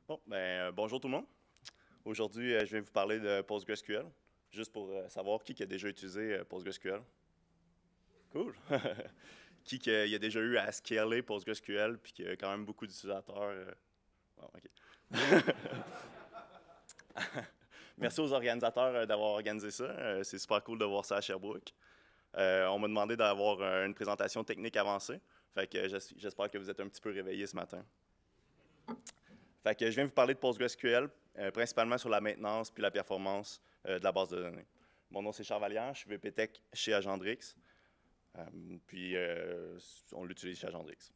Bon, bonjour tout le monde. Aujourd'hui, je vais vous parler de PostgreSQL, juste pour savoir qui a déjà utilisé PostgreSQL. Cool! Qui a déjà eu à scaler PostgreSQL, puis qu'il y a quand même beaucoup d'utilisateurs. Bon, OK. Merci aux organisateurs d'avoir organisé ça. C'est super cool de voir ça à Sherbrooke. On m'a demandé d'avoir une présentation technique avancée, fait que j'espère que vous êtes un petit peu réveillés ce matin. Fait que je viens vous parler de PostgreSQL, principalement sur la maintenance puis la performance de la base de données. Mon nom, c'est Charles Vallière, je suis VP Tech chez Agendrix, puis on l'utilise chez Agendrix.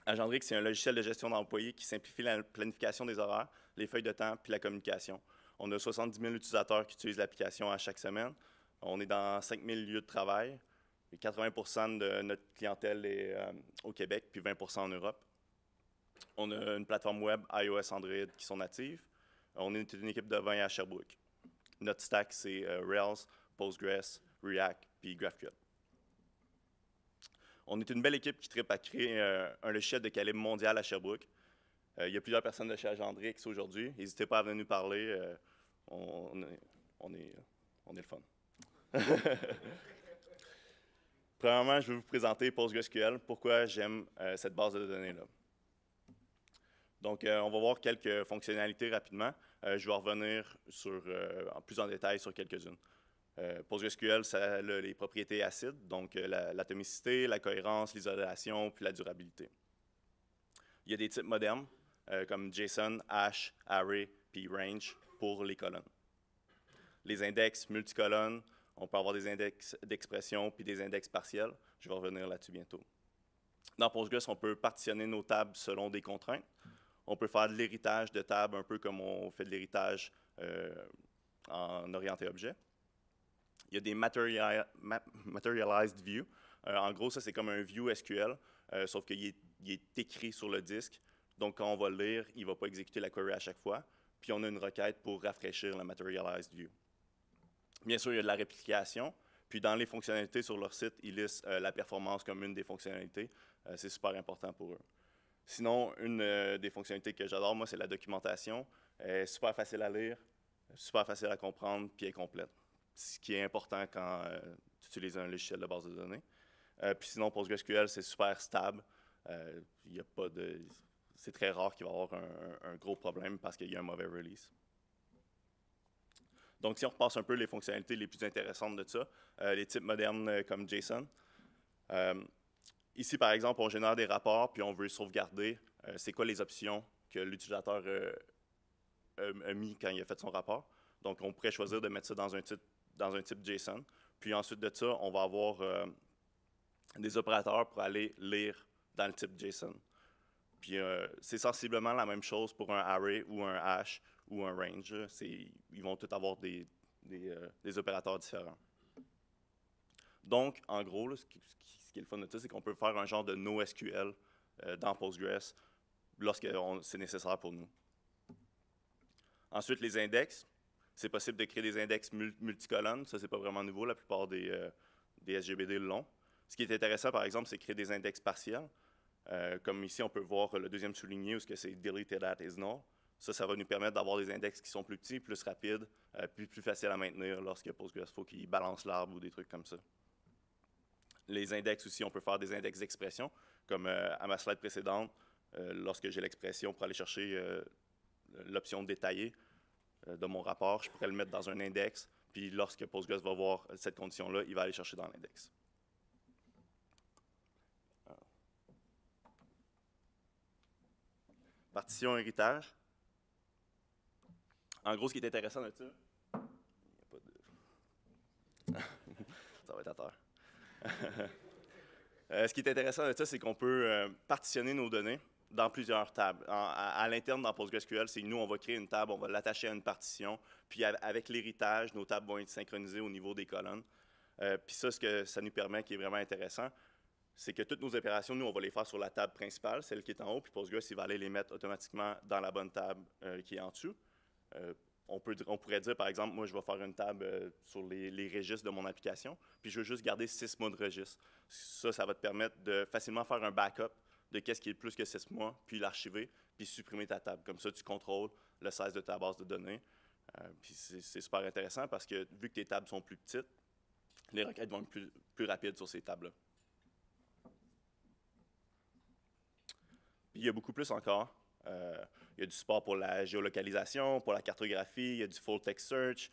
Agendrix, c'est un logiciel de gestion d'employés qui simplifie la planification des horaires, les feuilles de temps puis la communication. On a 70 000 utilisateurs qui utilisent l'application à chaque semaine. On est dans 5 000 lieux de travail. Et 80% de notre clientèle est au Québec, puis 20% en Europe. On a une plateforme web iOS, Android qui sont natives. On est une équipe de 20 à Sherbrooke. Notre stack, c'est Rails, Postgres, React puis GraphQL. On est une belle équipe qui tripe à créer un logiciel de calibre mondial à Sherbrooke. Il y a plusieurs personnes de chez Agendrix aujourd'hui. N'hésitez pas à venir nous parler. On est le fun. Premièrement, je vais vous présenter PostgreSQL, pourquoi j'aime cette base de données-là. Donc, on va voir quelques fonctionnalités rapidement. Je vais revenir plus en détail sur quelques-unes. PostgreSQL, ça a les propriétés acides, donc l'atomicité, la cohérence, l'isolation, puis la durabilité. Il y a des types modernes, comme JSON, hash, array, puis range pour les colonnes. Les index multicolonnes, on peut avoir des index d'expression puis des index partiels. Je vais revenir là-dessus bientôt. Dans Postgres, on peut partitionner nos tables selon des contraintes. On peut faire de l'héritage de tables un peu comme on fait de l'héritage en orienté objet. Il y a des Materialized View. En gros, ça, c'est comme un View SQL, sauf qu'il est écrit sur le disque. Donc, quand on va le lire, il ne va pas exécuter la query à chaque fois. Puis, on a une requête pour rafraîchir la Materialized View. Bien sûr, il y a de la réplication. Puis, dans les fonctionnalités sur leur site, ils listent la performance comme une des fonctionnalités. C'est super important pour eux. Sinon, une des fonctionnalités que j'adore, moi, c'est la documentation. Elle est super facile à lire, super facile à comprendre, puis elle est complète. Ce qui est important quand tu utilises un logiciel de base de données. Puis sinon, PostgreSQL, c'est super stable. Il y a pas de... C'est très rare qu'il va y avoir un gros problème parce qu'il y a un mauvais release. Donc, si on repasse un peu les fonctionnalités les plus intéressantes de ça, les types modernes comme JSON. Ici, par exemple, on génère des rapports, puis on veut sauvegarder c'est quoi les options que l'utilisateur a mis quand il a fait son rapport. Donc, on pourrait choisir de mettre ça dans un type JSON. Puis ensuite de ça, on va avoir des opérateurs pour aller lire dans le type JSON. Puis c'est sensiblement la même chose pour un array ou un hash ou un range. Ils vont tous avoir des opérateurs différents. Donc, en gros, là, ce qui est le fun de ça, c'est qu'on peut faire un genre de NoSQL dans Postgres lorsque c'est nécessaire pour nous. Ensuite, les index. C'est possible de créer des index multicolonnes. Ça, c'est pas vraiment nouveau. La plupart des SGBD l'ont. Ce qui est intéressant, par exemple, c'est créer des index partiels. Comme ici, on peut voir le deuxième souligné où c'est deleted at is null. Ça va nous permettre d'avoir des index qui sont plus petits, plus rapides, plus faciles à maintenir lorsque Postgres faut qu'il balance l'arbre ou des trucs comme ça. Les index aussi, on peut faire des index d'expression, comme à ma slide précédente, lorsque j'ai l'expression pour aller chercher l'option détaillée de mon rapport, je pourrais le mettre dans un index, puis lorsque Postgres va voir cette condition-là, il va aller chercher dans l'index. Partition héritage. En gros, ce qui est intéressant de ça, il n'y a pas de... ça va être à terre. Ce qui est intéressant de ça, c'est qu'on peut partitionner nos données dans plusieurs tables. À l'interne, dans PostgreSQL, c'est nous, on va créer une table, on va l'attacher à une partition, puis avec l'héritage, nos tables vont être synchronisées au niveau des colonnes. Puis ça, ce que ça nous permet, qui est vraiment intéressant, c'est que toutes nos opérations, nous, on va les faire sur la table principale, celle qui est en haut, puis Postgres, il va aller les mettre automatiquement dans la bonne table qui est en dessous. On pourrait dire, par exemple, moi, je vais faire une table sur les registres de mon application, puis je veux juste garder 6 mots de registre. Ça va te permettre de facilement faire un backup de qu'est-ce qui est plus que 6 mois, puis l'archiver, puis supprimer ta table. Comme ça, tu contrôles le size de ta base de données. Puis c'est super intéressant parce que vu que tes tables sont plus petites, les requêtes vont être plus rapides sur ces tables-là. Puis il y a beaucoup plus encore. Il y a du support pour la géolocalisation, pour la cartographie, il y a du full text search.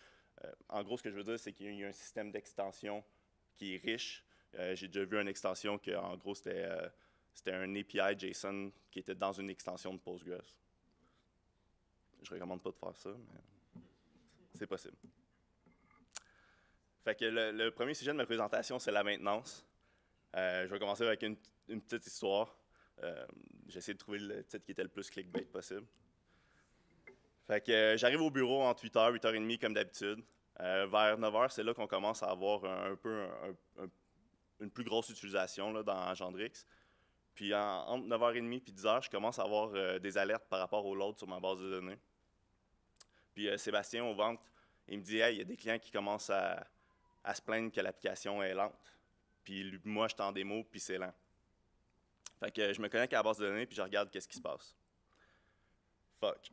En gros, ce que je veux dire, c'est qu'il y a un système d'extension qui est riche. J'ai déjà vu une extension que, en gros, c'était un API JSON qui était dans une extension de Postgres. Je ne recommande pas de faire ça, mais c'est possible. Fait que le premier sujet de ma présentation, c'est la maintenance. Je vais commencer avec une petite histoire. J'ai essayé de trouver le titre qui était le plus clickbait possible. Fait que j'arrive au bureau entre 8h, 8h30 comme d'habitude. Vers 9h, c'est là qu'on commence à avoir une plus grosse utilisation là, dans Gendrix. Puis entre 9h30 et 10h, je commence à avoir des alertes par rapport au load sur ma base de données. Puis Sébastien, aux ventes, il me dit « Hey, il y a des clients qui commencent à se plaindre que l'application est lente. » Puis moi, je suis en démo, puis c'est lent. Fait que je me connecte à la base de données, puis je regarde qu'est-ce qui se passe. Fuck.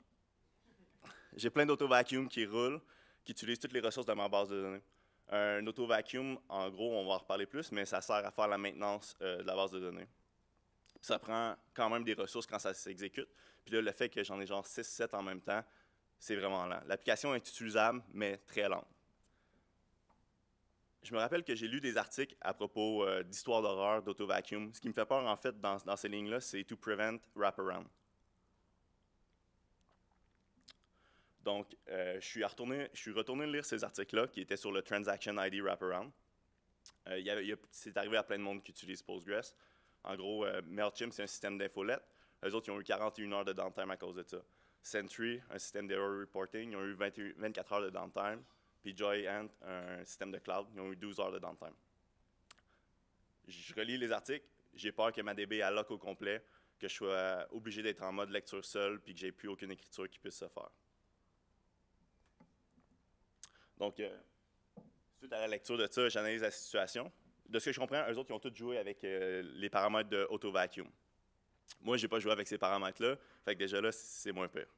J'ai plein d'auto-vacuum qui roulent, qui utilisent toutes les ressources de ma base de données. Un auto-vacuum, en gros, on va en reparler plus, mais ça sert à faire la maintenance de la base de données. Puis ça prend quand même des ressources quand ça s'exécute. Puis là, le fait que j'en ai genre 6-7 en même temps, c'est vraiment lent. L'application est utilisable, mais très lente. Je me rappelle que j'ai lu des articles à propos d'histoires d'horreur, d'auto-vacuum. Ce qui me fait peur, en fait, dans ces lignes-là, c'est « to prevent wraparound ». Donc, je suis retourné lire ces articles-là qui étaient sur le Transaction ID Wraparound. C'est arrivé à plein de monde qui utilise Postgres. En gros, MailChimp, c'est un système d'infolette. Eux autres, ils ont eu 41 heures de downtime à cause de ça. Sentry, un système d'error reporting, ils ont eu 24 heures de downtime. Puis Joyent, un système de cloud, ils ont eu 12 heures de downtime. Je relis les articles, j'ai peur que ma DB elle lock au complet, que je sois obligé d'être en mode lecture seul, puis que j'ai plus aucune écriture qui puisse se faire. Donc, suite à la lecture de ça, j'analyse la situation. De ce que je comprends, eux autres, ils ont tous joué avec les paramètres de auto-vacuum. Moi, je n'ai pas joué avec ces paramètres-là, fait que déjà là, c'est moins pire.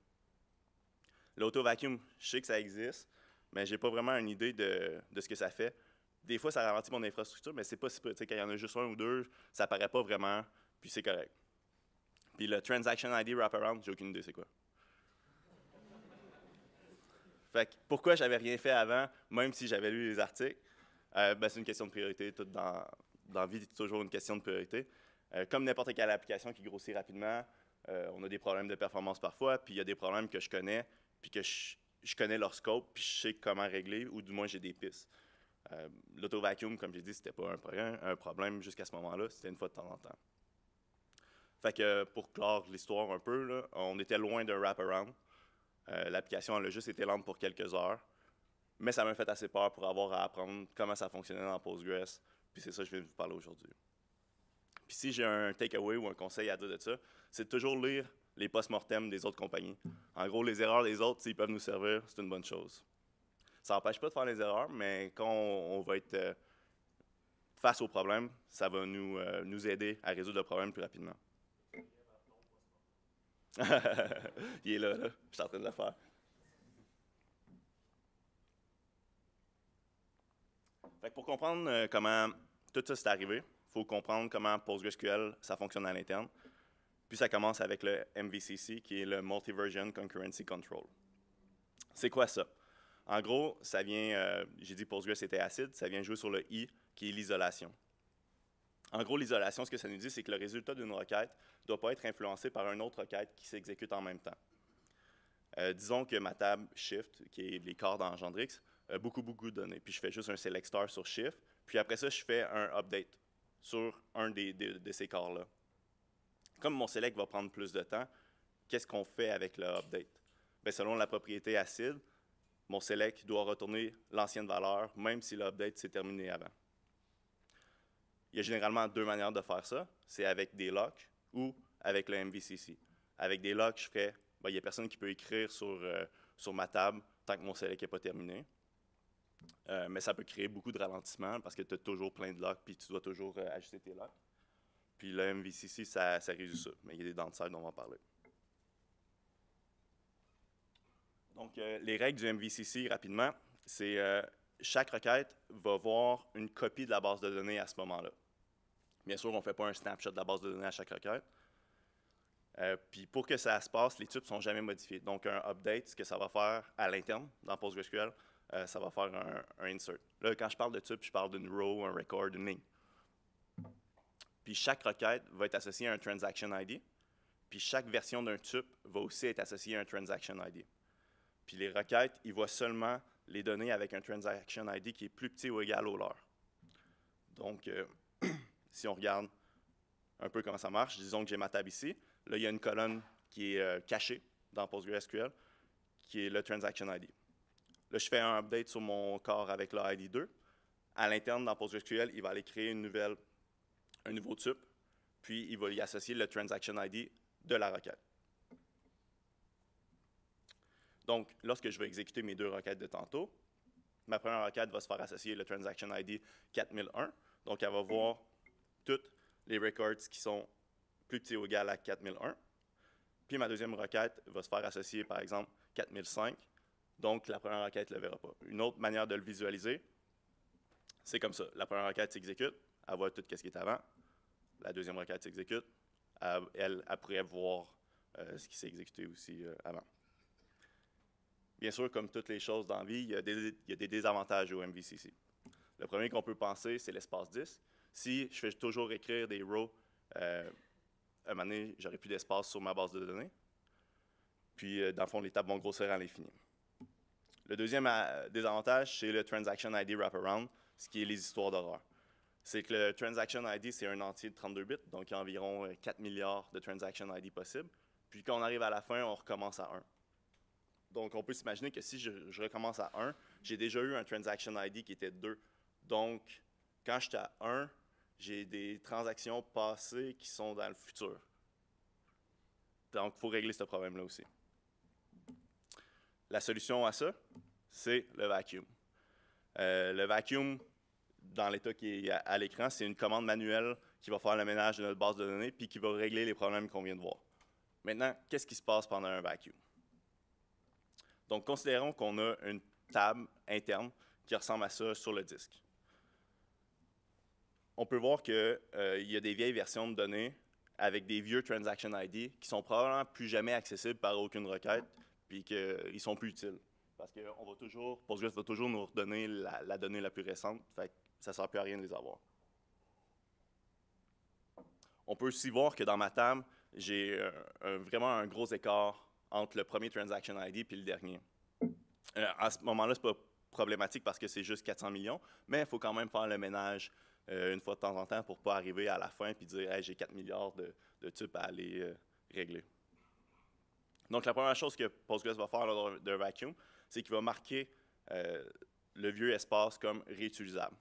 L'auto-vacuum, je sais que ça existe, mais je n'ai pas vraiment une idée de ce que ça fait. Des fois, ça ralentit mon infrastructure, mais c'est pas si peu. Quand il y en a juste un ou deux, ça paraît pas vraiment, puis c'est correct. Puis le Transaction ID Wraparound, j'ai aucune idée c'est quoi. Fait que pourquoi j'avais rien fait avant, même si j'avais lu les articles, c'est une question de priorité. Tout dans la vie, c'est toujours une question de priorité. Comme n'importe quelle application qui grossit rapidement, on a des problèmes de performance parfois, puis il y a des problèmes que je connais, puis que je connais leur scope, puis je sais comment régler, ou du moins j'ai des pistes. L'auto-vacuum, comme j'ai dit, c'était pas un problème jusqu'à ce moment-là, c'était une fois de temps en temps. Fait que pour clore l'histoire un peu, là, on était loin d'un wraparound. L'application elle a juste été lente pour quelques heures, mais ça m'a fait assez peur pour avoir à apprendre comment ça fonctionnait dans Postgres, puis c'est ça que je viens de vous parler aujourd'hui. Puis si j'ai un takeaway ou un conseil à dire de ça, c'est de toujours lire les post-mortem des autres compagnies. En gros, les erreurs des autres, s'ils peuvent nous servir, c'est une bonne chose. Ça n'empêche pas de faire les erreurs, mais quand on va être face au problème, ça va nous aider à résoudre le problème plus rapidement. Il est là, je suis en train de le faire. Fait que pour comprendre comment tout ça s'est arrivé, il faut comprendre comment PostgreSQL ça fonctionne à l'interne. Puis ça commence avec le MVCC, qui est le Multi-Version Concurrency Control. C'est quoi ça? En gros, ça vient, j'ai dit Postgres était acide, ça vient jouer sur le I, qui est l'isolation. En gros, l'isolation, ce que ça nous dit, c'est que le résultat d'une requête ne doit pas être influencé par une autre requête qui s'exécute en même temps. Disons que ma table Shift, qui est les corps dans Gendrix, a beaucoup de données. Puis je fais juste un select star sur Shift, puis après ça, je fais un update sur un de ces corps-là. Comme mon select va prendre plus de temps, qu'est-ce qu'on fait avec le update? Bien, selon la propriété acide, mon select doit retourner l'ancienne valeur, même si l'update s'est terminé avant. Il y a généralement deux manières de faire ça. C'est avec des locks ou avec le MVCC. Avec des locks, je ferais, il n'y a personne qui peut écrire sur ma table tant que mon select n'est pas terminé. Mais ça peut créer beaucoup de ralentissement parce que tu as toujours plein de locks puis tu dois toujours ajuster tes locks. Puis le MVCC, ça réduit ça. Mais il y a des downsides, on va en parler. Donc, les règles du MVCC, rapidement, c'est chaque requête va voir une copie de la base de données à ce moment-là. Bien sûr, on ne fait pas un snapshot de la base de données à chaque requête. Puis pour que ça se passe, les types ne sont jamais modifiés. Donc, un update, ce que ça va faire à l'interne, dans PostgreSQL, ça va faire un insert. Là, quand je parle de type, je parle d'une row, un record, une ligne. Puis chaque requête va être associée à un transaction ID. Puis chaque version d'un type va aussi être associée à un transaction ID. Puis les requêtes, ils voient seulement les données avec un transaction ID qui est plus petit ou égal au leur. Donc, si on regarde un peu comment ça marche, disons que j'ai ma table ici. Là, il y a une colonne qui est cachée dans PostgreSQL, qui est le transaction ID. Là, je fais un update sur mon corps avec le ID 2. À l'interne, dans PostgreSQL, il va aller créer un nouveau type, puis il va y associer le transaction ID de la requête. Donc, lorsque je vais exécuter mes deux requêtes de tantôt, ma première requête va se faire associer le transaction ID 4001. Donc, elle va voir toutes les records qui sont plus petits ou égaux à 4001. Puis ma deuxième requête va se faire associer, par exemple, 4005. Donc, la première requête ne le verra pas. Une autre manière de le visualiser, c'est comme ça. La première requête s'exécute, elle voit tout ce qui est avant. La deuxième requête s'exécute, elle pourrait voir ce qui s'est exécuté aussi avant. Bien sûr, comme toutes les choses dans la vie, il y a des désavantages au MVCC. Le premier qu'on peut penser, c'est l'espace disque. Si je fais toujours écrire des rows, à un moment donné, j'aurai plus d'espace sur ma base de données. Puis, dans le fond, les tables vont grossir à l'infini. Le deuxième désavantage, c'est le Transaction ID Wraparound, ce qui est les histoires d'horreur. C'est que le Transaction ID, c'est un entier de 32 bits, donc il y a environ 4 milliards de Transaction ID possibles. Puis, quand on arrive à la fin, on recommence à 1. Donc, on peut s'imaginer que si je recommence à 1, j'ai déjà eu un Transaction ID qui était 2. Donc, quand j'étais à 1, j'ai des transactions passées qui sont dans le futur. Donc, il faut régler ce problème-là aussi. La solution à ça, c'est le vacuum. Le vacuum, dans l'état qui est à l'écran, c'est une commande manuelle qui va faire le ménage de notre base de données puis qui va régler les problèmes qu'on vient de voir. Maintenant, qu'est-ce qui se passe pendant un vacuum? Donc, considérons qu'on a une table interne qui ressemble à ça sur le disque. On peut voir qu'il y a des vieilles versions de données avec des vieux Transaction ID qui sont probablement plus jamais accessibles par aucune requête, puis qu'ils sont plus utiles. Parce que Postgres va toujours nous redonner la donnée la plus récente, fait que ça ne sert plus à rien de les avoir. On peut aussi voir que dans ma table, j'ai vraiment un gros écart entre le premier Transaction ID et le dernier. À ce moment-là, ce n'est pas problématique parce que c'est juste 400 millions, mais il faut quand même faire le ménage une fois de temps en temps pour ne pas arriver à la fin et dire hey, « j'ai 4 milliards de types à aller régler ». Donc, la première chose que Postgres va faire lors d'un vacuum, c'est qu'il va marquer le vieux espace comme réutilisable.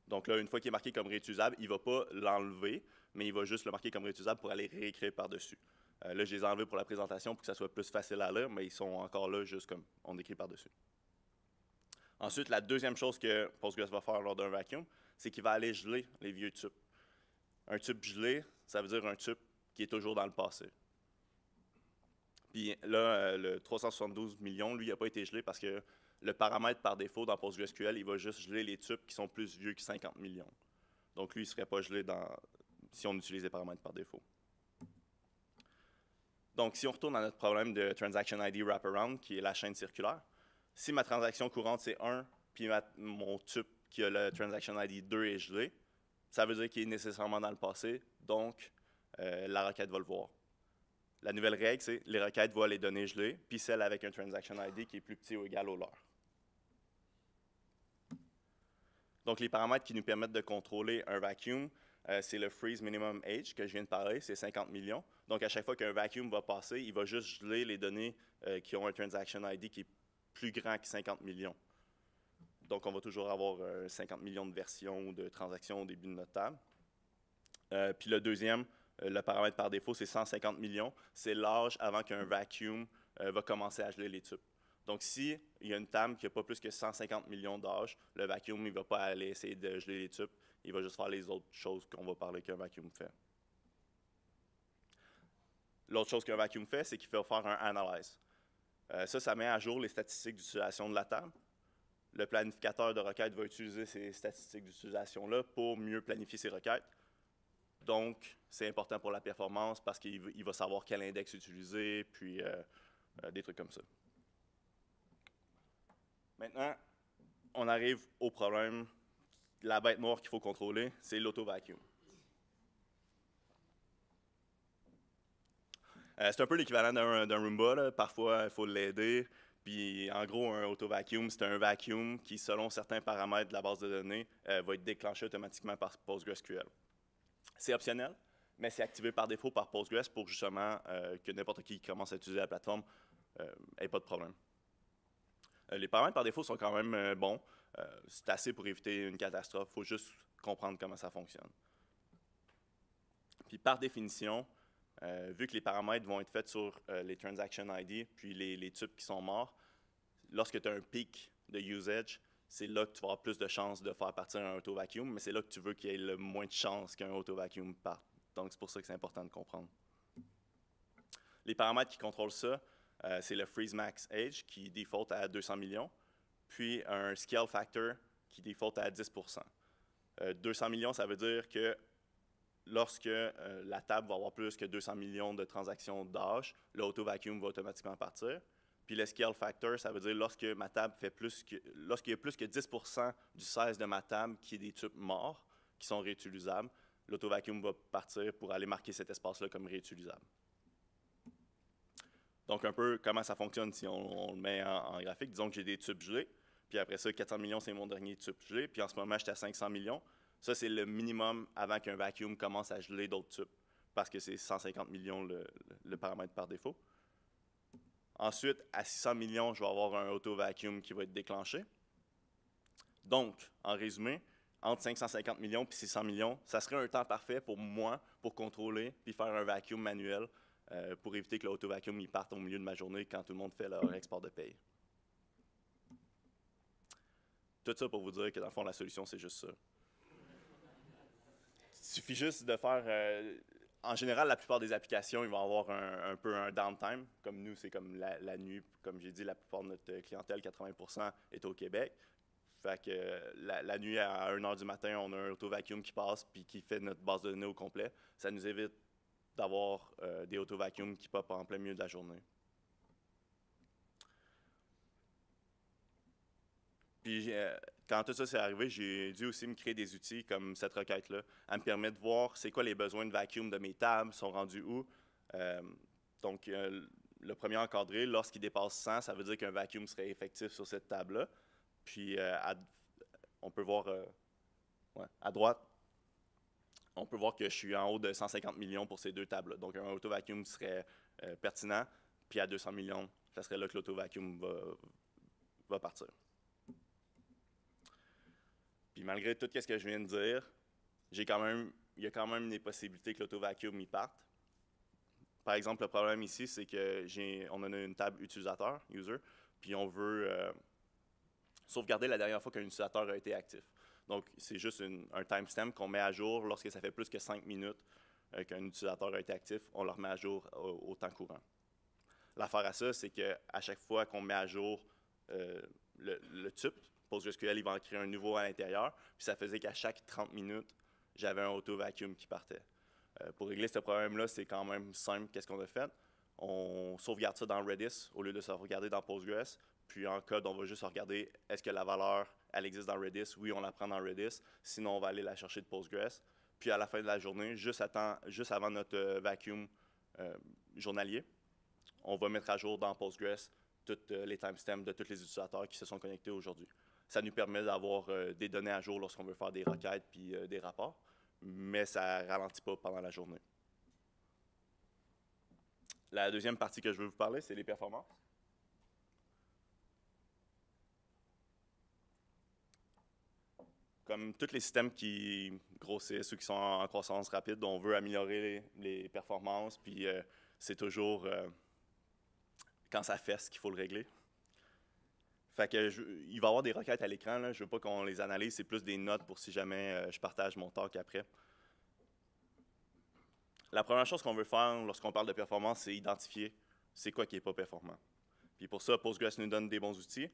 Donc là, une fois qu'il est marqué comme réutilisable, il ne va pas l'enlever, mais il va juste le marquer comme réutilisable pour aller réécrire par-dessus. Là, je les ai enlevés pour la présentation pour que ça soit plus facile à lire, mais ils sont encore là juste comme on écrit par-dessus. Ensuite, la deuxième chose que Postgres va faire lors d'un vacuum, c'est qu'il va aller geler les vieux types. Un type gelé, ça veut dire un type qui est toujours dans le passé. Puis là, le 372 millions, lui, il n'a pas été gelé parce que le paramètre par défaut dans PostgreSQL, il va juste geler les types qui sont plus vieux que 50 millions. Donc lui, il ne serait pas gelé si on utilise les paramètres par défaut. Donc, si on retourne à notre problème de Transaction ID Wraparound, qui est la chaîne circulaire, si ma transaction courante, c'est 1, puis mon type qui a le Transaction ID 2 est gelé, ça veut dire qu'il est nécessairement dans le passé, donc la requête va le voir. La nouvelle règle, c'est les requêtes voient les données gelées, puis celle avec un Transaction ID qui est plus petit ou égal au leur. Donc, les paramètres qui nous permettent de contrôler un vacuum, c'est le freeze minimum age que je viens de parler, c'est 50 millions. Donc, à chaque fois qu'un vacuum va passer, il va juste geler les données qui ont un Transaction ID qui est plus grand que 50 millions. Donc, on va toujours avoir 50 millions de versions ou de transactions au début de notre table. Puis le deuxième, le paramètre par défaut, c'est 150 millions. C'est l'âge avant qu'un vacuum va commencer à geler les types. Donc, s'il y a une table qui n'a pas plus que 150 millions d'âge, le vacuum, il ne va pas aller essayer de geler les tubes, il va juste faire les autres choses qu'on va parler qu'un vacuum fait. L'autre chose qu'un vacuum fait, c'est qu'il fait faire un analyze. Ça met à jour les statistiques d'utilisation de la table. Le planificateur de requêtes va utiliser ces statistiques d'utilisation-là pour mieux planifier ses requêtes. Donc, c'est important pour la performance parce qu'il va savoir quel index utiliser, puis des trucs comme ça. Maintenant, on arrive au problème. La bête noire qu'il faut contrôler, c'est l'auto-vacuum. C'est un peu l'équivalent d'un Roomba, là. Parfois, il faut l'aider. Puis, en gros, un auto-vacuum, c'est un vacuum qui, selon certains paramètres de la base de données, va être déclenché automatiquement par PostgreSQL. C'est optionnel, mais c'est activé par défaut par Postgres pour justement que n'importe qui commence à utiliser la plateforme n'ait pas de problème. Les paramètres par défaut sont quand même bons. C'est assez pour éviter une catastrophe. Il faut juste comprendre comment ça fonctionne. Puis, par définition, vu que les paramètres vont être faits sur les transaction ID, puis les tubes qui sont morts, lorsque tu as un pic de usage, c'est là que tu vas avoir plus de chances de faire partir un auto-vacuum, mais c'est là que tu veux qu'il y ait le moins de chances qu'un auto-vacuum parte. Donc, c'est pour ça que c'est important de comprendre. Les paramètres qui contrôlent ça, c'est le freeze max age qui default à 200 millions, puis un scale factor qui default à 10%. 200 millions, ça veut dire que lorsque la table va avoir plus que 200 millions de transactions d'âge, l'auto-vacuum va automatiquement partir. Puis le scale factor, ça veut dire lorsque ma table fait lorsqu'il y a plus que 10% du size de ma table qui est des tubes morts, qui sont réutilisables, l'auto-vacuum va partir pour aller marquer cet espace-là comme réutilisable. Donc, un peu comment ça fonctionne si on le met en graphique. Disons que j'ai des tubes gelés, puis après ça, 400 millions, c'est mon dernier tube gelé, puis en ce moment, j'étais à 500 millions. Ça, c'est le minimum avant qu'un vacuum commence à geler d'autres tubes, parce que c'est 150 millions le paramètre par défaut. Ensuite, à 600 millions, je vais avoir un auto-vacuum qui va être déclenché. Donc, en résumé, entre 550 millions et 600 millions, ça serait un temps parfait pour moi pour contrôler puis faire un vacuum manuel pour éviter que l'auto-vacuum parte au milieu de ma journée quand tout le monde fait leur export de paye. Tout ça pour vous dire que dans le fond, la solution, c'est juste ça. Il suffit juste de faire... en général, la plupart des applications, ils vont avoir un peu un downtime. Comme nous, c'est comme la nuit. Comme j'ai dit, la plupart de notre clientèle, 80%, est au Québec. Fait que la nuit, à 1 h du matin, on a un auto-vacuum qui passe puis qui fait notre base de données au complet. Ça nous évite d'avoir des auto-vacuums qui popent en plein milieu de la journée. Puis, quand tout ça s'est arrivé, j'ai dû aussi me créer des outils comme cette requête-là. Elle me permet de voir c'est quoi les besoins de vacuum de mes tables, sont rendus où. Donc, le premier encadré, lorsqu'il dépasse 100, ça veut dire qu'un vacuum serait effectif sur cette table-là. Puis, on peut voir à droite, on peut voir que je suis en haut de 150 millions pour ces deux tables-là. Donc, un auto-vacuum serait pertinent. Puis, à 200 millions, ça serait là que l'auto-vacuum va partir. Puis malgré tout ce que je viens de dire, il y a quand même des possibilités que l'auto-vacuum y parte. Par exemple, le problème ici, c'est qu'on en a une table utilisateur, user, puis on veut sauvegarder la dernière fois qu'un utilisateur a été actif. Donc, c'est juste un timestamp qu'on met à jour lorsque ça fait plus que 5 minutes qu'un utilisateur a été actif, on le remet à jour au temps courant. L'affaire à ça, c'est qu'à chaque fois qu'on met à jour le type, PostgreSQL, il va en créer un nouveau à l'intérieur, puis ça faisait qu'à chaque 30 minutes, j'avais un auto-vacuum qui partait. Pour régler ce problème-là, c'est quand même simple. Qu'est-ce qu'on a fait? On sauvegarde ça dans Redis au lieu de sauvegarder dans Postgres. Puis en code, on va juste regarder est-ce que la valeur, elle existe dans Redis? Oui, on la prend dans Redis. Sinon, on va aller la chercher de Postgres. Puis à la fin de la journée, juste avant notre vacuum journalier, on va mettre à jour dans Postgres tous les timestamps de tous les utilisateurs qui se sont connectés aujourd'hui. Ça nous permet d'avoir des données à jour lorsqu'on veut faire des requêtes puis des rapports, mais ça ne ralentit pas pendant la journée. La deuxième partie que je veux vous parler, c'est les performances. Comme tous les systèmes qui grossissent ou qui sont en croissance rapide, on veut améliorer les performances, puis c'est toujours quand ça fesse qu'il faut le régler. Fait que il va y avoir des requêtes à l'écran, là. Je veux pas qu'on les analyse, c'est plus des notes pour si jamais je partage mon talk après. La première chose qu'on veut faire lorsqu'on parle de performance, c'est identifier c'est quoi qui n'est pas performant. Puis pour ça, Postgres nous donne des bons outils.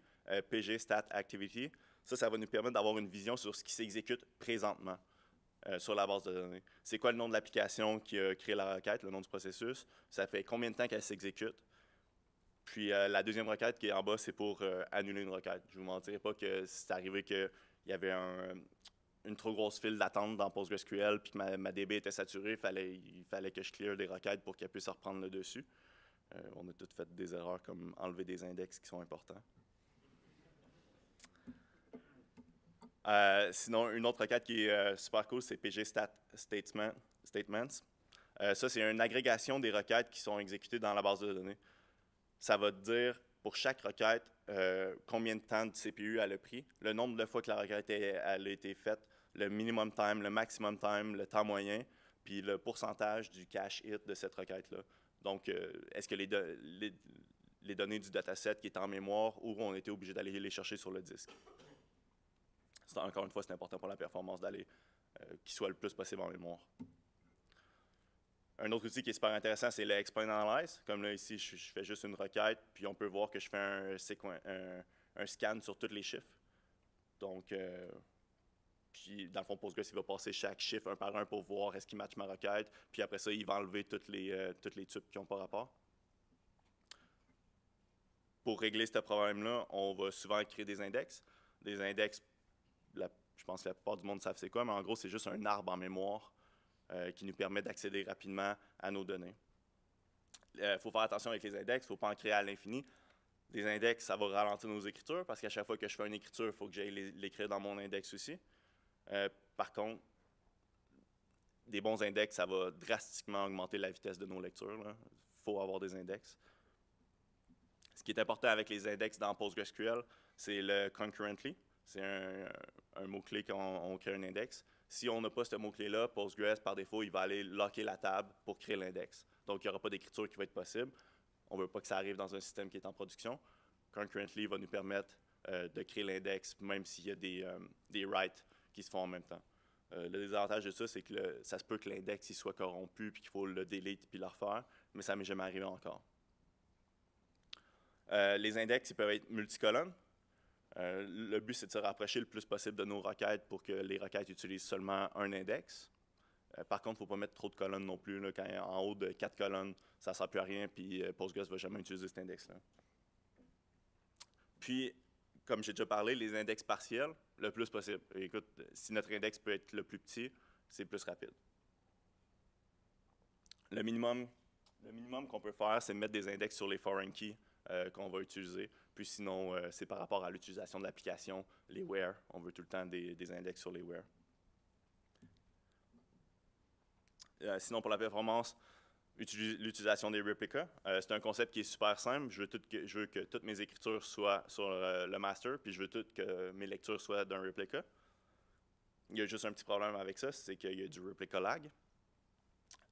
PG Stat Activity, ça va nous permettre d'avoir une vision sur ce qui s'exécute présentement sur la base de données. C'est quoi le nom de l'application qui a créé la requête, le nom du processus? Ça fait combien de temps qu'elle s'exécute? Puis la deuxième requête qui est en bas, c'est pour annuler une requête. Je ne vous mentirai pas que c'est arrivé qu'il y avait une trop grosse file d'attente dans PostgreSQL puis que ma DB était saturée. Il fallait que je clear des requêtes pour qu'elle puisse reprendre le dessus. On a toutes fait des erreurs comme enlever des index qui sont importants. Sinon, une autre requête qui est super cool, c'est PG Statements. Ça, c'est une agrégation des requêtes qui sont exécutées dans la base de données. Ça va te dire, pour chaque requête, combien de temps de CPU elle a pris, le nombre de fois que la requête elle a été faite, le minimum time, le maximum time, le temps moyen, puis le pourcentage du cache hit de cette requête-là. Donc, est-ce que les données du dataset qui est en mémoire ou on était obligé d'aller les chercher sur le disque? Encore une fois, c'est important pour la performance d'aller qu'il soit le plus possible en mémoire. Un autre outil qui est super intéressant, c'est le Explain Analyze. Comme là, ici, je fais juste une requête, puis on peut voir que je fais un scan sur tous les chiffres. Donc, puis dans le fond, Postgres, il va passer chaque chiffre un par un pour voir est-ce qu'il match ma requête. Puis après ça, il va enlever toutes les tubes qui n'ont pas rapport. Pour régler ce problème-là, on va souvent créer des index. Des index, je pense que la plupart du monde savent c'est quoi, mais en gros, c'est juste un arbre en mémoire qui nous permet d'accéder rapidement à nos données. Il faut faire attention avec les index, il ne faut pas en créer à l'infini. Des index, ça va ralentir nos écritures parce qu'à chaque fois que je fais une écriture, il faut que j'aille l'écrire dans mon index aussi. Par contre, des bons index, ça va drastiquement augmenter la vitesse de nos lectures. Il faut avoir des index. Ce qui est important avec les index dans PostgreSQL, c'est le concurrently. C'est un mot-clé quand on crée un index. Si on n'a pas ce mot-clé-là, Postgres, par défaut, il va aller locker la table pour créer l'index. Donc, il n'y aura pas d'écriture qui va être possible. On ne veut pas que ça arrive dans un système qui est en production. Concurrently va nous permettre de créer l'index, même s'il y a des writes qui se font en même temps. Le désavantage de ça, c'est que ça se peut que l'index soit corrompu puis qu'il faut le delete puis le refaire, mais ça ne m'est jamais arrivé encore. Les index, ils peuvent être multicolonnes. Le but, c'est de se rapprocher le plus possible de nos requêtes pour que les requêtes utilisent seulement un index. Par contre, il ne faut pas mettre trop de colonnes non plus. Là, quand en haut de 4 colonnes, ça ne sert plus à rien, puis Postgres ne va jamais utiliser cet index-là. Puis, comme j'ai déjà parlé, les index partiels, le plus possible. Et écoute, si notre index peut être le plus petit, c'est plus rapide. Le minimum qu'on peut faire, c'est mettre des index sur les foreign keys qu'on va utiliser. Puis sinon, c'est par rapport à l'utilisation de l'application, les where. On veut tout le temps des index sur les where. Sinon, pour la performance, l'utilisation des replicas. C'est un concept qui est super simple. Je veux que toutes mes écritures soient sur le master, puis je veux que mes lectures soient d'un replica. Il y a juste un petit problème avec ça, c'est qu'il y a du replica lag.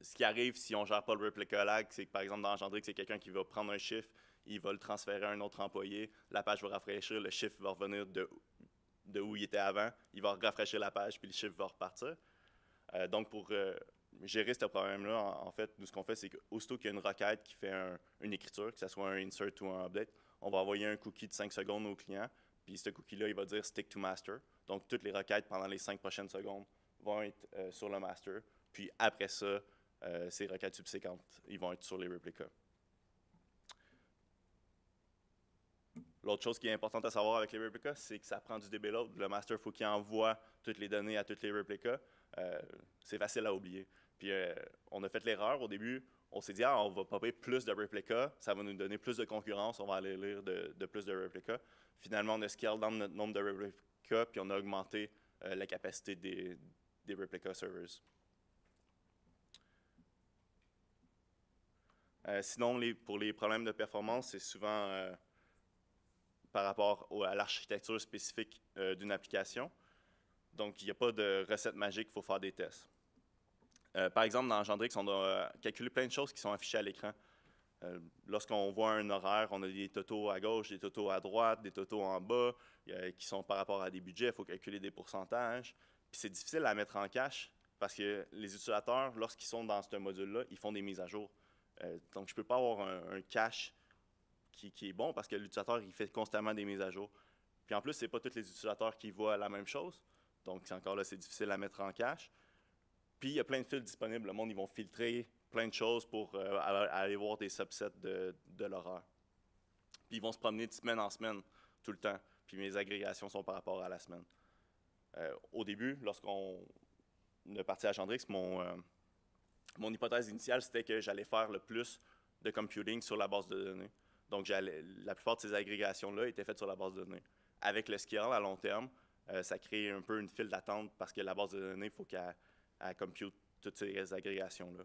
Ce qui arrive si on ne gère pas le replica lag, c'est que par exemple dans Engendrix, c'est quelqu'un qui va prendre un chiffre, il va le transférer à un autre employé, la page va rafraîchir, le chiffre va revenir de où il était avant, il va rafraîchir la page, puis le chiffre va repartir. Donc pour gérer ce problème-là, en fait, nous ce qu'on fait, c'est qu'aussitôt qu'il y a une requête qui fait une écriture, que ce soit un insert ou un update, on va envoyer un cookie de 5 secondes au client, puis ce cookie-là, il va dire stick to master. Donc toutes les requêtes pendant les 5 prochaines secondes vont être sur le master, puis après ça, ces requêtes subséquentes, ils vont être sur les replicas. L'autre chose qui est importante à savoir avec les replicas, c'est que ça prend du DB load. Le master, il faut qu'il envoie toutes les données à toutes les replicas. C'est facile à oublier. Puis on a fait l'erreur au début. On s'est dit, on va popper plus de replicas, ça va nous donner plus de concurrence, on va aller lire de plus de replicas. Finalement, on a scalé dans notre nombre de replicas, puis on a augmenté la capacité des replica servers. Sinon, pour les problèmes de performance, c'est souvent par rapport à l'architecture spécifique d'une application. Donc, il n'y a pas de recette magique, il faut faire des tests. Par exemple, dans Engendrix, on a calculé plein de choses qui sont affichées à l'écran. Lorsqu'on voit un horaire, on a des totaux à gauche, des totaux à droite, des totaux en bas, qui sont par rapport à des budgets, il faut calculer des pourcentages. Puis c'est difficile à mettre en cache parce que les utilisateurs, lorsqu'ils sont dans ce module-là, ils font des mises à jour. Donc je ne peux pas avoir un cache qui est bon parce que l'utilisateur, il fait constamment des mises à jour. Puis en plus, ce n'est pas tous les utilisateurs qui voient la même chose. Donc encore là, c'est difficile à mettre en cache. Puis il y a plein de fils disponibles. Le monde, ils vont filtrer plein de choses pour aller voir des subsets de l'horaire. Puis ils vont se promener de semaine en semaine, tout le temps. Puis mes agrégations sont par rapport à la semaine. Au début, lorsqu'on est parti à Chandrix, mon hypothèse initiale, c'était que j'allais faire le plus de computing sur la base de données. Donc, la plupart de ces agrégations-là étaient faites sur la base de données. Avec le scale à long terme, ça crée un peu une file d'attente parce que la base de données, il faut qu'elle compute toutes ces agrégations-là.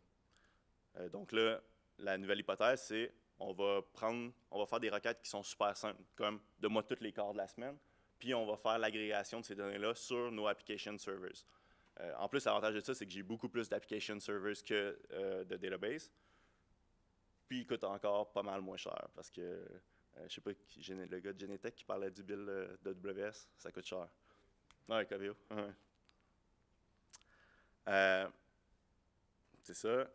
Donc là, la nouvelle hypothèse, c'est on va faire des requêtes qui sont super simples, comme donne-moi tous les corps de la semaine, puis on va faire l'agrégation de ces données-là sur nos application servers. En plus, l'avantage de ça, c'est que j'ai beaucoup plus d'application servers que de database. Puis il coûte encore pas mal moins cher parce que, je sais pas, le gars de Genetech qui parlait du bill d'AWS, ça coûte cher. Ouais, Coveo. C'est ça.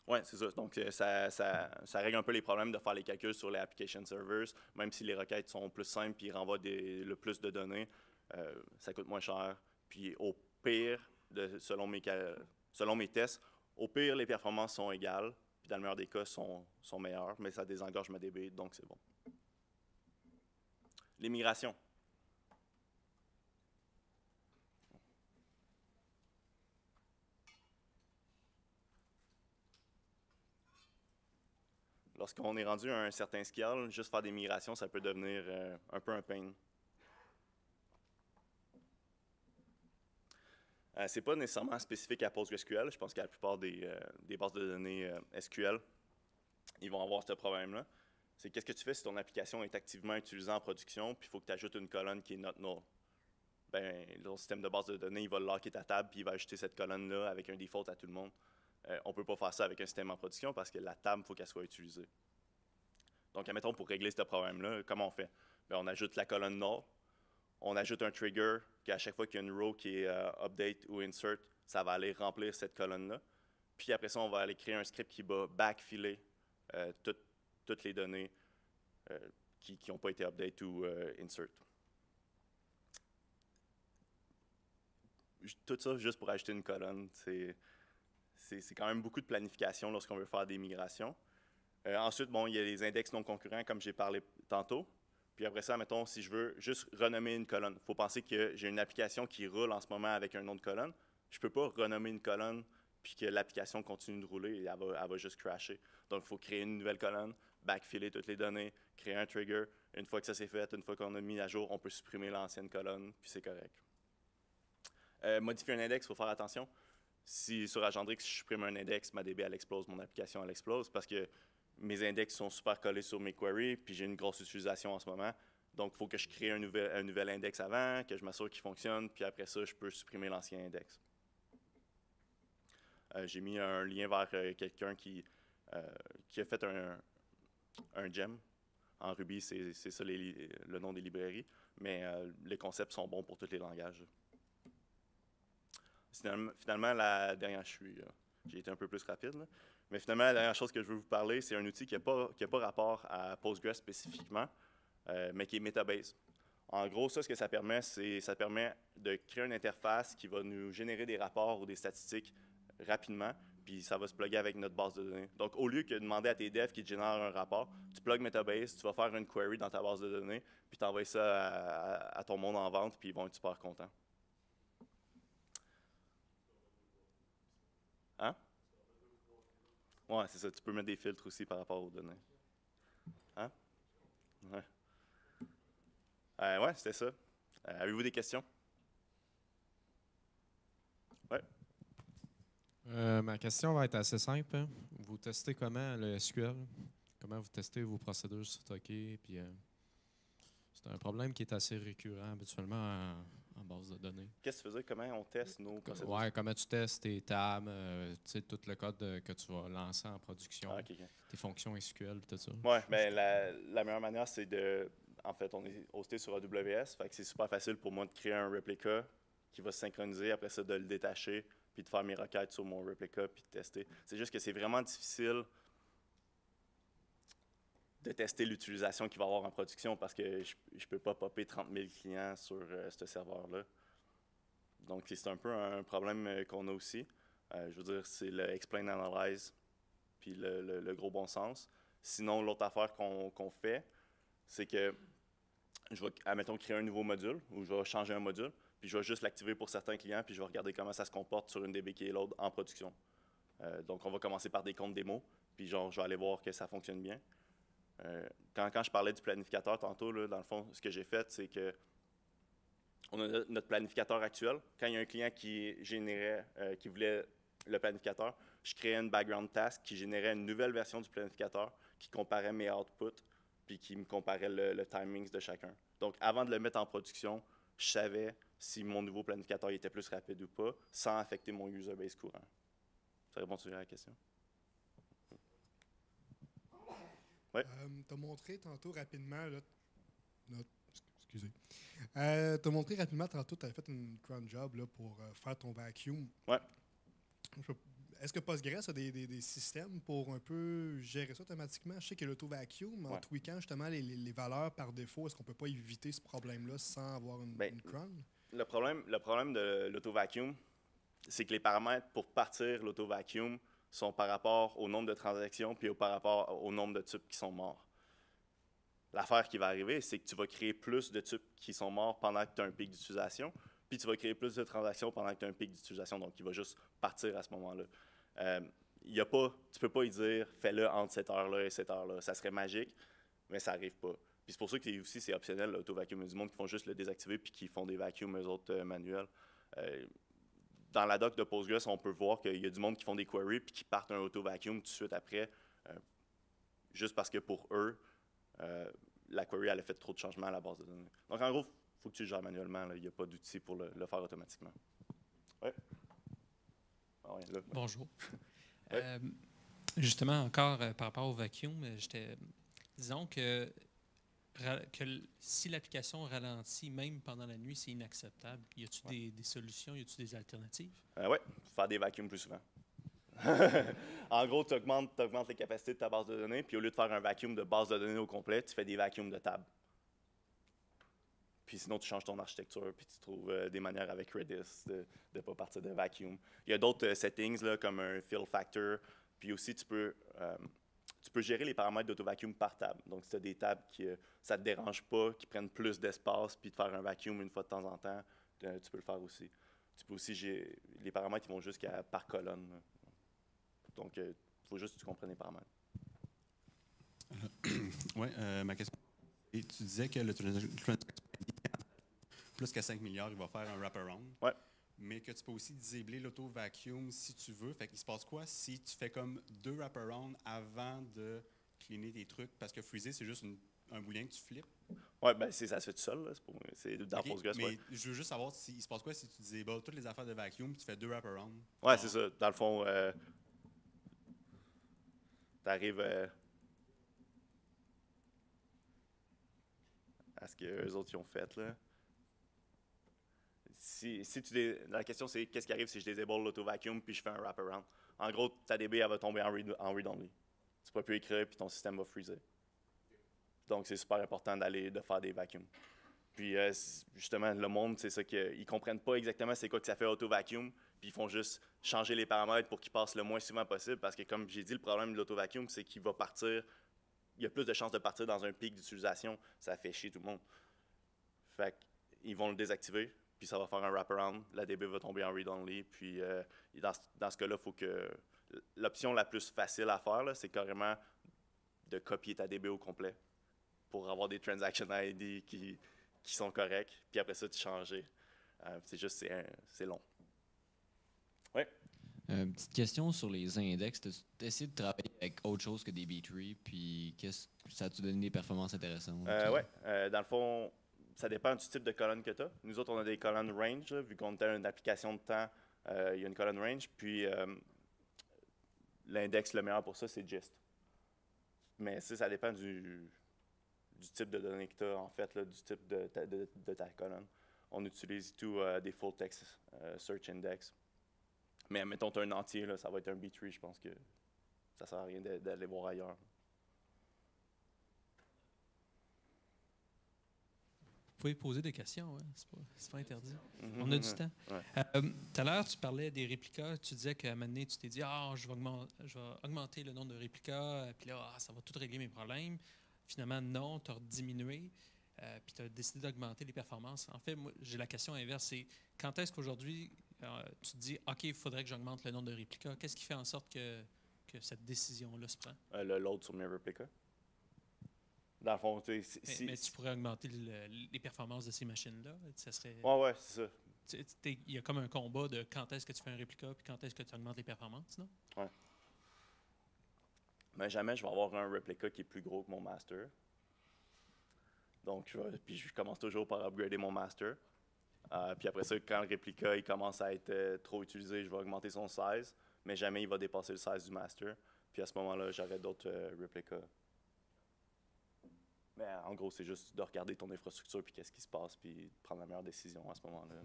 Oui, c'est ça. Donc, ça règle un peu les problèmes de faire les calculs sur les application servers, même si les requêtes sont plus simples et renvoient le plus de données, ça coûte moins cher. Puis au pire, selon mes tests, au pire, les performances sont égales, puis dans le meilleur des cas, sont meilleures, mais ça désengorge ma DB, donc c'est bon. Les migrations. Lorsqu'on est rendu à un certain scale, juste faire des migrations, ça peut devenir un peu un pain. Ce n'est pas nécessairement spécifique à PostgreSQL. Je pense qu'à la plupart des bases de données SQL, ils vont avoir ce problème-là. C'est qu'est-ce que tu fais si ton application est activement utilisée en production, puis il faut que tu ajoutes une colonne qui est not null. Ben, ton système de base de données, il va locker ta table, puis il va ajouter cette colonne-là avec un default à tout le monde. On ne peut pas faire ça avec un système en production parce que la table, il faut qu'elle soit utilisée. Donc, admettons, pour régler ce problème-là, comment on fait? Bien, on ajoute la colonne null. On ajoute un trigger qu'à chaque fois qu'il y a une row qui est update ou insert, ça va aller remplir cette colonne-là. Puis après ça, on va aller créer un script qui va backfiler toutes les données qui n'ont pas été update ou insert. Tout ça juste pour ajouter une colonne. C'est quand même beaucoup de planification lorsqu'on veut faire des migrations. Ensuite, bon, il y a les index non concurrents, comme j'ai parlé tantôt. Puis après ça, mettons, si je veux juste renommer une colonne, il faut penser que j'ai une application qui roule en ce moment avec un nom de colonne. Je ne peux pas renommer une colonne puis que l'application continue de rouler et elle va juste crasher. Donc, il faut créer une nouvelle colonne, backfiler toutes les données, créer un trigger. Une fois que ça c'est fait, une fois qu'on a mis à jour, on peut supprimer l'ancienne colonne, puis c'est correct. Modifier un index, il faut faire attention. Si sur Agendrix, je supprime un index, ma DB, elle explose, mon application, elle explose parce que mes index sont super collés sur mes queries, puis j'ai une grosse utilisation en ce moment. Donc, il faut que je crée un nouvel index avant, que je m'assure qu'il fonctionne, puis après ça, je peux supprimer l'ancien index. J'ai mis un lien vers quelqu'un qui a fait un gem. En Ruby, c'est ça le nom des librairies, mais les concepts sont bons pour tous les langages. Finalement, la dernière, j'ai été un peu plus rapide, là. Mais finalement, la dernière chose que je veux vous parler, c'est un outil qui n'a pas rapport à Postgres spécifiquement, mais qui est Metabase. En gros, ce que ça permet, ça permet de créer une interface qui va nous générer des rapports ou des statistiques rapidement, puis ça va se plugger avec notre base de données. Donc, au lieu que de demander à tes devs qui te génèrent un rapport, tu plugues Metabase, tu vas faire une query dans ta base de données, puis tu envoies ça à ton monde en vente, puis ils vont être super contents. Hein? Ouais, c'est ça. Tu peux mettre des filtres aussi par rapport aux données. Hein? Ouais. Ouais, c'était ça. Avez-vous des questions? Ouais. Ma question va être assez simple, hein. Vous testez comment le SQL? Comment vous testez vos procédures stockées? Puis, c'est un problème qui est assez récurrent habituellement en base de données. Qu'est-ce que tu faisais? Comment on teste nos procédures? Ouais, comment tu testes tes tabs, tout le code que tu vas lancer en production, Ah, ok. tes fonctions SQL, tout ça. Ouais, ben la meilleure manière, c'est de... En fait, on est hosté sur AWS, fait que c'est super facile pour moi de créer un replica qui va se synchroniser, après ça, de le détacher, puis de faire mes requêtes sur mon replica, puis de tester. C'est juste que c'est vraiment difficile de tester l'utilisation qu'il va avoir en production parce que je ne peux pas popper 30 000 clients sur ce serveur-là. Donc, c'est un peu un problème qu'on a aussi. Je veux dire, c'est le explain analyze puis le gros bon sens. Sinon, l'autre affaire qu'on fait, c'est que je vais, admettons, créer un nouveau module ou je vais changer un module, puis je vais juste l'activer pour certains clients, puis je vais regarder comment ça se comporte sur une DB qui est load en production. Donc, on va commencer par des comptes démo, puis genre, je vais aller voir que ça fonctionne bien. Quand je parlais du planificateur tantôt, là, dans le fond, ce que j'ai fait, c'est que on a notre planificateur actuel. Quand il y a un client qui voulait le planificateur, je créais une background task qui générait une nouvelle version du planificateur qui comparait mes outputs puis qui me comparait le timings de chacun. Donc, avant de le mettre en production, je savais si mon nouveau planificateur était plus rapide ou pas, sans affecter mon user base courant. Ça répond-tu à la question? Oui. Tu as montré tantôt rapidement, là, excusez. Tu as montré rapidement tantôt, tu avais fait une cron job là, pour faire ton vacuum. Ouais. Est-ce que Postgres a des systèmes pour un peu gérer ça automatiquement? Je sais que l'auto-vacuum, en tweakant justement les valeurs par défaut, est-ce qu'on ne peut pas éviter ce problème-là sans avoir une cron? Le problème de l'auto-vacuum, c'est que les paramètres pour partir l'auto-vacuum sont par rapport au nombre de transactions puis par rapport au nombre de tubes qui sont morts. L'affaire qui va arriver, c'est que tu vas créer plus de tubes qui sont morts pendant que tu as un pic d'utilisation, puis tu vas créer plus de transactions pendant que tu as un pic d'utilisation, donc il va juste partir à ce moment-là. Tu ne peux pas y dire « fais-le entre cette heure-là et cette heure-là ». Ça serait magique, mais ça n'arrive pas. Puis c'est pour ça que aussi c'est optionnel, l'auto-vacuum. Il y a du monde qui font juste le désactiver puis qui font des vacuums, eux autres, manuels. Dans la doc de Postgres, on peut voir qu'il y a du monde qui font des queries puis qui partent un auto-vacuum tout de suite après, juste parce que pour eux, la query elle a fait trop de changements à la base de données. Donc en gros, il faut que tu le gères manuellement. Il n'y a pas d'outil pour le faire automatiquement. Oui. Ah ouais, là. Bonjour. Ouais. Justement, encore par rapport au vacuum, disons que si l'application ralentit même pendant la nuit, c'est inacceptable. Y a-t-il des solutions, y a-t-il des alternatives? Oui, faire des vacuums plus souvent. En gros, tu augmentes les capacités de ta base de données, puis au lieu de faire un vacuum de base de données au complet, tu fais des vacuums de table. Puis sinon, tu changes ton architecture, puis tu trouves des manières avec Redis de ne pas partir de vacuum. Il y a d'autres settings là, comme un fill factor, puis aussi tu peux gérer les paramètres d'auto-vacuum par table. Donc, si tu as des tables qui ça ne te dérange pas, qui prennent plus d'espace, puis de faire un vacuum une fois de temps en temps, tu peux le faire aussi. Tu peux aussi gérer, les paramètres ils vont jusqu'à par colonne. Là. Donc, il faut juste que tu comprennes les paramètres. Oui, ma question. Et tu disais que le plus qu'à 5 milliards, il va faire un wraparound. Oui. Mais que tu peux aussi disabler l'auto-vacuum si tu veux. Fait qu'il se passe quoi si tu fais comme 2 wraparounds avant de cleaner tes trucs? Parce que freezer, c'est juste un booléen que tu flippes. Oui, bien, ça se fait tout seul. C'est dans Postgres. Mais je veux juste savoir il se passe quoi si tu disables toutes les affaires de vacuum et tu fais 2 wraparounds. Oui, c'est ça. Dans le fond, tu arrives à ce qu'eux autres ils ont fait. Là. La question, c'est qu'est-ce qui arrive si je désable l'auto-vacuum puis je fais un wraparound? En gros, ta DB elle va tomber en read-only. Tu ne pourras plus écrire puis ton système va freezer. Donc, c'est super important de faire des vacuums. Puis, justement, le monde, c'est ça qu'ils ne comprennent pas exactement c'est quoi que ça fait auto-vacuum, puis ils font juste changer les paramètres pour qu'ils passent le moins souvent possible, parce que, comme j'ai dit, le problème de l'auto-vacuum, c'est qu'il va partir, il y a plus de chances de partir dans un pic d'utilisation, ça fait chier tout le monde. Fait qu'ils vont le désactiver, puis ça va faire un wraparound, la DB va tomber en read-only, puis dans ce cas-là, il faut que... L'option la plus facile à faire, c'est carrément de copier ta DB au complet pour avoir des transaction ID qui sont corrects, puis après ça, tu changes. C'est juste, c'est long. Oui? Petite question sur les index. Tu as essayé de travailler avec autre chose que des B-Tree, puis ça a-tu donné des performances intéressantes? Oui. Dans le fond, ça dépend du type de colonne que tu as. Nous autres, on a des colonnes range, là, vu qu'on a une application de temps, il y a une colonne range, puis l'index le meilleur pour ça, c'est GIST. Mais ça dépend du type de données que tu as, en fait, là, du type de ta colonne. On utilise tout des full text search index. Mais mettons, tu as un entier, là, ça va être un B-tree, je pense que ça sert à rien d'aller voir ailleurs. Vous pouvez poser des questions, hein? C'est pas interdit. Mm-hmm. On a du temps. Ouais. Tout à l'heure, tu parlais des réplicas. Tu disais qu'à un moment donné, tu t'es dit je vais augmenter le nombre de réplicas, puis là, ça va tout régler mes problèmes. Finalement, non, tu as diminué, puis tu as décidé d'augmenter les performances. En fait, moi, j'ai la question inverse, c'est quand est-ce qu'aujourd'hui, tu te dis, OK, il faudrait que j'augmente le nombre de réplicas. Qu'est-ce qui fait en sorte que cette décision-là se prend? Le load sur mes réplicas. Dans le fond, tu sais, mais tu pourrais augmenter les performances de ces machines-là. Ça serait. Ouais, c'est ça. Il y a comme un combat de quand est-ce que tu fais un réplica puis quand est-ce que tu augmentes les performances, non? Ouais. Mais jamais je vais avoir un réplica qui est plus gros que mon master. Donc, je commence toujours par upgrader mon master. Puis après ça, quand le réplica il commence à être trop utilisé, je vais augmenter son size, mais jamais il va dépasser le size du master. Puis à ce moment-là, j'aurai d'autres réplicas. Mais en gros, c'est juste de regarder ton infrastructure puis qu'est-ce qui se passe, puis de prendre la meilleure décision à ce moment-là.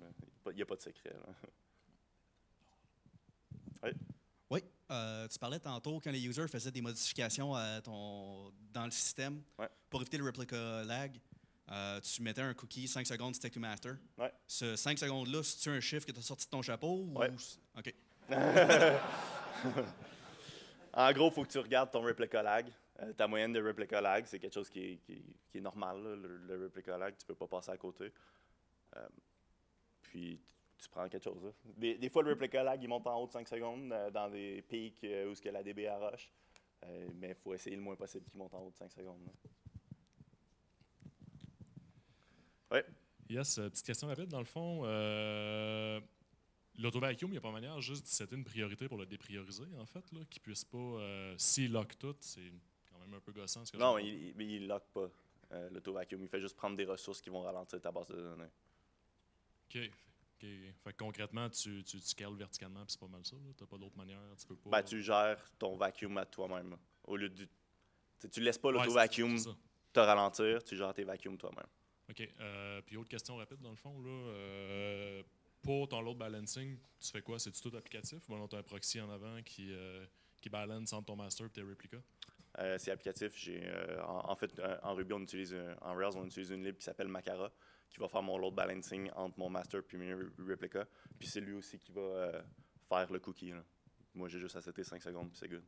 Il n'y a pas de secret. Là. Oui. Oui, tu parlais tantôt quand les users faisaient des modifications dans le système pour éviter le replica lag. Tu mettais un cookie 5 secondes stick to master. Ouais. Ce 5 secondes-là, c'est-tu un chiffre que tu as sorti de ton chapeau? Ouais. OK. En gros, il faut que tu regardes ton replica lag. Ta moyenne de replica lag, c'est quelque chose qui est normal. Là, le replica lag, tu ne peux pas passer à côté. Puis, tu prends quelque chose. Là. Des fois, le replica lag, il monte en haut de 5 secondes dans des pics où ce que la DB arrache. Mais il faut essayer le moins possible qu'il monte en haut de 5 secondes. Oui. Yes, petite question rapide. Dans le fond, l'auto-vacuum, il n'y a pas manière juste de setter une priorité pour le déprioriser, en fait, là, qu'il ne puisse pas, s'il lock tout, c'est quand même un peu gossant. Non, il ne lock pas l'auto-vacuum. Il fait juste prendre des ressources qui vont ralentir ta base de données. OK. Fait que concrètement, tu scales verticalement, puis c'est pas mal ça. Tu n'as pas d'autre manière. Tu peux pas. Ben, tu gères ton vacuum à toi-même. Au lieu de. Tu laisses pas l'auto-vacuum te ralentir, tu gères tes vacuums toi-même. OK. Puis autre question rapide, dans le fond, là. Pour ton load balancing, tu fais quoi? C'est-tu tout applicatif ou tu as un proxy en avant qui balance entre ton master et tes replicas? C'est applicatif. En fait, en Ruby, en Rails, on utilise une lib qui s'appelle Macara, qui va faire mon load balancing entre mon master et mes replicas. Puis c'est lui aussi qui va faire le cookie. Là. Moi, j'ai juste à setter 5 secondes, puis c'est good.